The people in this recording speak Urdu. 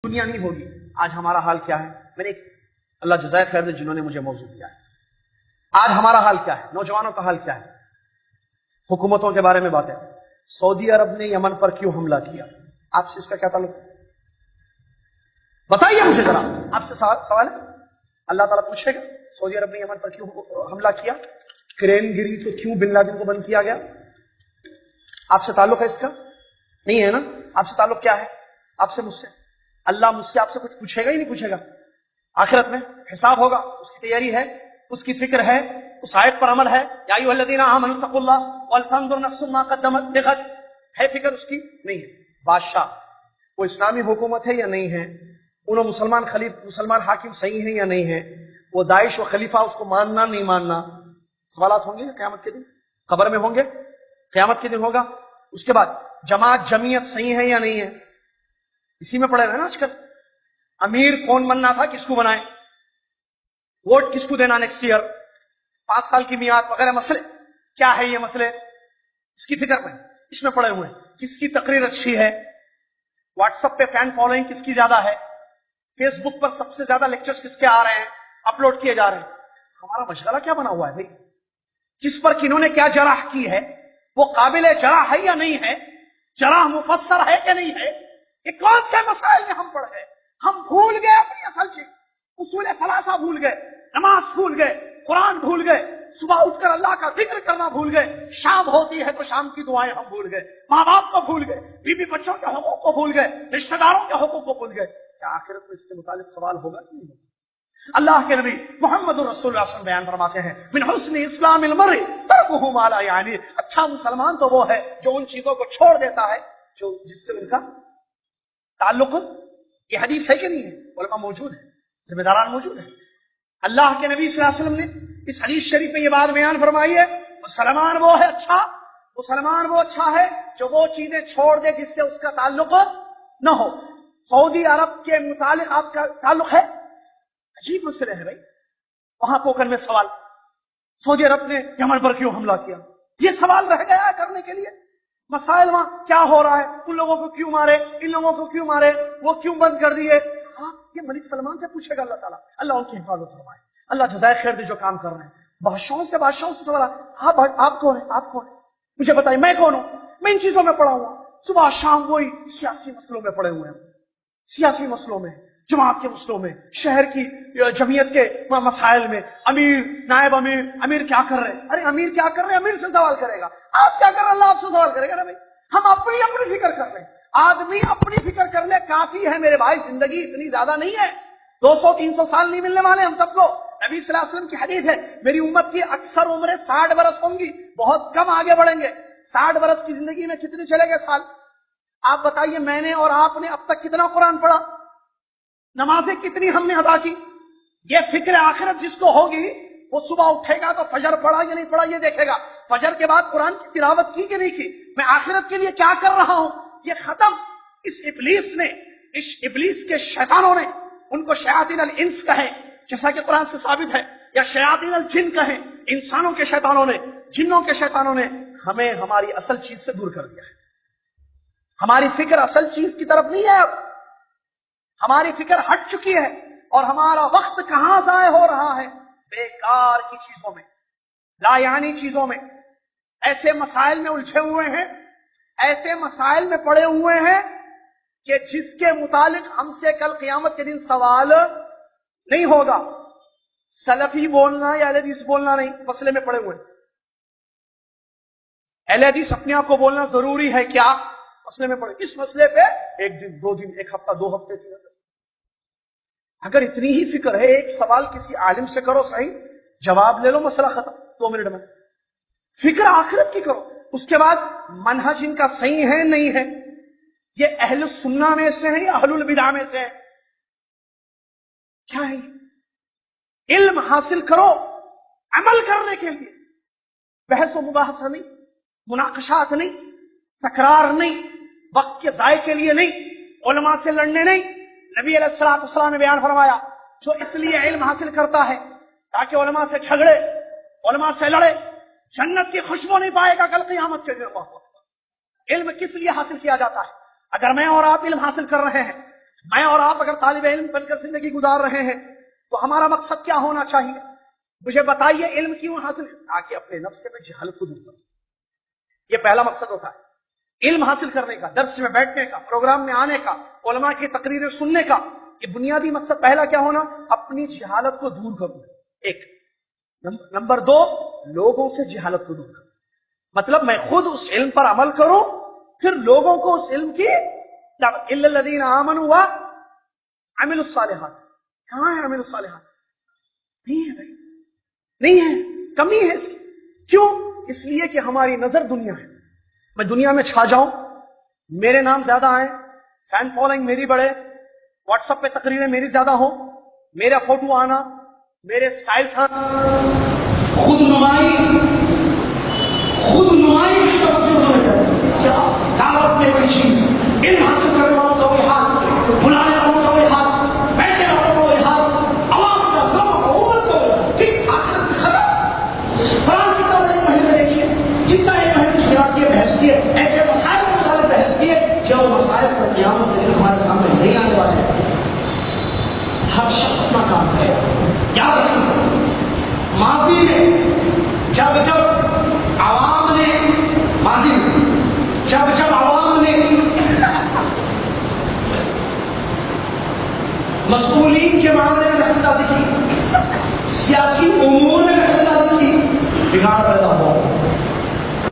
دنیا نہیں ہوگی. آج ہمارا حال کیا ہے؟ میں نے اللہ جزائے خیر دے جنہوں نے مجھے موضوع دیا ہے. آج ہمارا حال کیا ہے؟ نوجوانوں کا حال کیا ہے؟ حکومتوں کے بارے میں باتیں. سعودی عرب نے یمن پر کیوں حملہ کیا؟ آپ سے اس کا کیا تعلق؟ بتائیے مجھے ذرا. آپ سے سوال ہے. اللہ تعالیٰ پوچھے گا سعودی عرب نے یمن پر کیوں حملہ کیا؟ کرین گری تو کیوں بن لادن کو بند کیا گیا؟ آپ سے تعلق ہے اس کا؟ نہیں ہے نا. آپ سے تعلق کیا ہے؟ آپ سے مجھ سے. اللہ مجھ سے آپ سے کچھ پوچھے گا ہی نہیں پوچھے گا. آخرت میں حساب ہوگا. اس کی تیاری ہے, اس کی فکر ہے, اس آیت پر عمل ہے. یا ایھا الذین آمنوا اتقوا اللہ ولتنظر نفس ما قدمت لغد. ہے فکر اس کی؟ نہیں ہے. بادشاہ وہ اسلامی حکومت ہے یا نہیں ہے؟ انہوں مسلمان حاکم صحیح ہیں یا نہیں ہے؟ وہ داعش و خلیفہ اس کو ماننا نہیں ماننا. سوالات ہوں گے قیامت کے دن, قبر میں ہوں گے, قیامت کے دن ہوگا. اس کے بعد جماعت جمعیت صحیح ہے یا نہیں ہے؟ اسی میں پڑے رہے نا آج کل. امیر کون بننا تھا, کس کو بنائے, ووٹ کس کو دینا نیکسٹ ایئر, 5 سال کی میعاد وغیرہ. مسئلے کیا ہے یہ مسئلے؟ اس کی فکر میں, اس میں پڑے ہوئے ہیں. کس کی تقریر اچھی ہے, واٹس ایپ پہ فین فالوئنگ کس کی زیادہ ہے, فیس بک پر سب سے زیادہ لیکچرز کس کے آ رہے ہیں, اپلوڈ کیے جا رہے ہیں. ہمارا مشغلہ کیا بنا ہوا ہے بھائی؟ کس پر کنہوں نے کیا جرح کی ہے, وہ قابل جرح ہے یا نہیں ہے, جرح مفسر ہے کہ نہیں ہے. یہ کون سے مسائل میں ہم پڑ گئے؟ ہم بھول گئے اپنی اصل چیز. اصول ثلاثہ بھول گئے, نماز بھول گئے, قرآن بھول گئے, صبح اٹھ کر اللہ کا ذکر کرنا بھول گئے, شام ہوتی ہے تو شام کی دعائیں ہم بھول گئے, ماں باپ کو بھول گئے, بیوی بچوں کے حقوق کو بھول گئے, رشتہ داروں کے حقوق کو بھول گئے. کیا آخرت میں اس کے متعلق سوال ہوگا کہ نہیں ہوگا؟ اللہ کے نبی محمد رسول اللہ صلی اللہ علیہ وسلم بیان فرماتے ہیں, من حسن اسلام المرء ترکہ ما لا یعنی. اچھا مسلمان تو وہ ہے جو ان چیزوں کو چھوڑ دیتا ہے جو جس سے ان کا تعلق. یہ حدیث ہے کہ نہیں ہے؟ علماء موجود ہیں, ذمہ داران موجود ہیں. اللہ کے نبی صلی اللہ علیہ وسلم نے اس حدیث شریف میں یہ بات بیان فرمائی ہے, مسلمان وہ ہے اچھا, مسلمان وہ اچھا ہے جو وہ چیزیں چھوڑ دے جس سے اس کا تعلق نہ ہو. سعودی عرب کے متعلق آپ کا تعلق ہے؟ عجیب مسئلہ ہے بھائی. وہاں پوکن میں سوال, سعودی عرب نے یمن پر کیوں حملہ کیا, یہ سوال رہ گیا ہے کرنے کے لیے. مسائل وہاں کیا ہو رہا ہے, ان لوگوں کو کیوں مارے, ان لوگوں کو کیوں مارے, وہ کیوں بند کر دیے. آپ یہ ملک سلمان سے پوچھے گا اللہ تعالیٰ. اللہ ان کی حفاظت فرمائے, اللہ جزائے خیر دے جو کام کر رہے ہیں. بادشاہوں سے سوال, آپ کون ہیں, آپ کون ہیں, مجھے بتائیے میں کون ہوں. میں ان چیزوں میں پڑا ہوا ہوں, صبح شام وہی سیاسی مسئلوں میں پڑے ہوئے ہیں, سیاسی مسئلوں میں, جماعت کے مسئلوں میں, شہر کی جمعیت کے مسائل میں. امیر, نائب امیر, امیر کیا کر رہے ہیں, ارے امیر کیا کر رہے ہیں, امیر سے سوال کرے گا. آپ کیا کر رہے ہیں, اللہ آپ سے سوال کرے گا نا بھائی. ہم اپنی فکر کر رہے ہیں. آدمی اپنی فکر کر لے کافی ہے میرے بھائی. زندگی اتنی زیادہ نہیں ہے, 200-300 سال نہیں ملنے والے ہم سب کو. نبی صلی اللہ علیہ وسلم کی حدیث ہے, میری امت کی اکثر عمریں 60 برس ہوں گی, بہت کم آگے بڑھیں گے. 60 برس کی زندگی میں کتنے چلے گئے سال؟ آپ بتائیے, میں نے اور آپ نے اب تک کتنا قرآن پڑھا, نمازیں کتنی ہم نے ادا کی. یہ فکر آخرت جس کو ہوگی وہ صبح اٹھے گا تو فجر پڑھا یا نہیں پڑھا یہ دیکھے گا, فجر کے بعد قرآن کی تلاوت کی کہ نہیں کی, میں آخرت کے لیے کیا کر رہا ہوں. یہ ختم. اس ابلیس نے, اس ابلیس کے شیطانوں نے, ان کو شیاطین الانس کہیں جیسا کہ قرآن سے ثابت ہے, یا شیاطین الجن کہیں, انسانوں کے شیطانوں نے, جنوں کے شیطانوں نے ہمیں ہماری اصل چیز سے دور کر دیا ہے. ہماری فکر اصل چیز کی طرف نہیں ہے اب, ہماری فکر ہٹ چکی ہے, اور ہمارا وقت کہاں ضائع ہو رہا ہے, بیکار کی چیزوں میں, لا یعنی چیزوں میں. ایسے مسائل میں الجھے ہوئے ہیں, ایسے مسائل میں پڑے ہوئے ہیں کہ جس کے متعلق ہم سے کل قیامت کے دن سوال نہیں ہوگا. سلفی بولنا یا اہل حدیث بولنا نہیں, مسئلے میں پڑے ہوئے ہیں. اہل حدیث اپنے آپ کو بولنا ضروری ہے کیا, مسئلے میں پڑے. اس مسئلے پہ 1 دن 2 دن 1 ہفتہ 2 ہفتے 3 ہفتے. اگر اتنی ہی فکر ہے, ایک سوال کسی عالم سے کرو, صحیح جواب لے لو, مسئلہ ختم 2 منٹ میں. فکر آخرت کی کرو. اس کے بعد منہج ان کا صحیح ہے نہیں ہے, یہ اہل سنہ میں سے ہیں یا اہل البدع میں سے ہیں, کیا ہے. علم حاصل کرو عمل کرنے کے لیے, بحث و مباحثہ نہیں, مناقشات نہیں, تکرار نہیں, وقت کے ضائع کے لیے نہیں, علماء سے لڑنے نہیں. نبی علیہ الصلوۃ والسلام نے بیان فرمایا, جو اس لیے علم حاصل کرتا ہے تاکہ علماء سے جھگڑے, علماء سے لڑے, جنت کی خوشبو نہیں پائے گا کل قیامت کے دن. علم کس لیے حاصل کیا جاتا ہے؟ اگر میں اور آپ علم حاصل کر رہے ہیں میں اور آپ اگر طالب علم بن کر زندگی گزار رہے ہیں تو ہمارا مقصد کیا ہونا چاہیے؟ مجھے بتائیے علم کیوں حاصل؟ تاکہ اپنے نفس میں جہالت کو دور کروں. یہ پہلا مقصد ہوتا ہے علم حاصل کرنے کا، درس میں بیٹھنے کا، پروگرام میں آنے کا، علماء کی تقریریں سننے کا. یہ بنیادی مقصد پہلا کیا ہونا؟ اپنی جہالت کو دور کروں. ایک نمبر دو، لوگوں سے جہالت کو دور کروں. مطلب میں خود اس علم پر عمل کروں، پھر لوگوں کو اس علم کی الا الذین آمنوا وعملوا الصالحات. کہاں ہے عملوا الصالحات؟ نہیں ہے بھائی، نہیں ہے، کمی ہے اس کی. کیوں؟ اس لیے کہ ہماری نظر دنیا ہے. میں دنیا میں چھا جاؤں، میرے نام زیادہ آئیں، فین فالوئنگ میری بڑھے، واٹس ایپ پہ تقریریں میری زیادہ ہوں، میرا فوٹو آنا، میرے سٹائلز آنا. خود نمائی کی طرف سے کیا دعوت میں کوئی چیز، علم حاصل کرنے والوں کا وہی حال، بلانے والوں کا وہی حال، بیٹھنے والوں کا وہی حال، عوام کا، لوگوں کا، امت کا وہی حال. پھر آخرت کی خبر قرآن کتنا بڑے مہینے دیکھیے، کتنا ایک مہینے شراب کیے، بحث کیے، ایسے مسائل کے متعلق بحث کیے جو مسائل کا قیامت کے دن ہمارے سامنے نہیں آنے والے ہیں. ہر شخص اپنا کام کرے گا. یاد رکھیں ماضی میں جب عوام نے مسئولین کے معاملے میں دخل اندازی کی، سیاسی امور میں دخل اندازی کی، بگاڑ پیدا